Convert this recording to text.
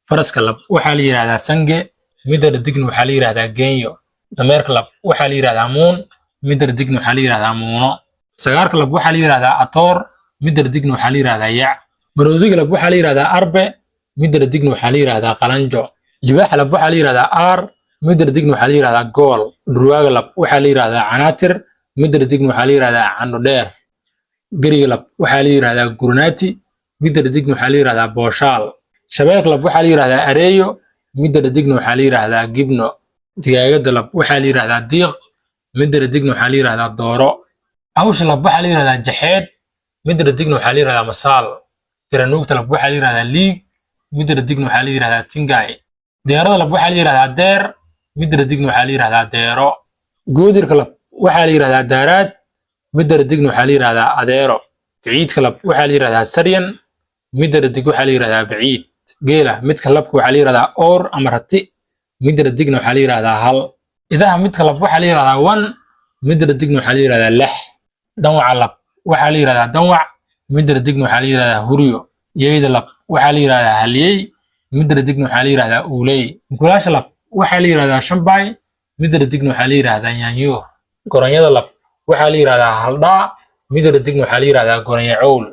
faraska lab waxaa la yiraahdaa sange midda dhadigna waxaa la yiraahdaa geenyo dameerka lab waxaa la yiraahdaa muun midda dhadigna waxaa la yiraahdaa muuno sagaarka lab waxaa la yiraahdaa atoor midda dhadigna waxaa la yiraahdaa yac maroodiga lab waxaa la yiraahdaa arbe midda dhadigna waxaa la yiraahdaa qalanjo libaaxa lab waxaa la yiraahdaa aar midda dhadigna waxaa la yiraahdaa gool dhurwaaga lab waxaa la yiraahdaa canaatir midda dhadigna waxaa la yiraahdaa candho dheer gariga lab waxaa la yiraahdaa gurnaati midda dhadigna waxaa la yiraahdaa booshaal shabeelka lab waxaa la yiraahdaa areeyo midda dhadigna waxaa la yiraahdaa gibno digaagada lab waxaa la yiraahdaa diiq midda dhadigna waxaa la yiraahdaa dooro awsha lab waxaa la yiraahdaa jaxeed midda dhadigna waxaa la yiraahdaa masaal tiranuugta lab waxaa la yiraahdaa liig midda dhadigna waxaa la yiraahdaa tingaay deerada lab waxaa la yiraahdaa deer midda dhadigna waxaa la yiraahdaa deero goodirka lab waxaa la yiraahdaa daaraad midda dhadigna waxaa la yiraahdaa adeero baciidka lab waxaa la yiraahdaa saryan midda dhadig waxaa la yiraahdaa baciid geela midka labka waxaa la yiraahdaa oor ama rati midda dhadigna waxaa la yiraahdaa hal idaha midka lab waxaa la yiraahdaa wan midda dhadigna waxaa la yiraahdaa lex danwaca lab waxaa la yiraahdaa danwac midda dhadigna waxaa la yiraahdaa huryo yeyda lab waxaa la yiraahdaa halyey midda dhadigna waxaa la yiraahdaa uuley mukulaasha lab waxaa la yiraahdaa shambaay midda dhadigna waxaa la yiraahdaa yaanyuur goronyada lab waxaa la yiraahdaa haldhaa midda dhadigna waxaa la yiraahdaa goronyo cowl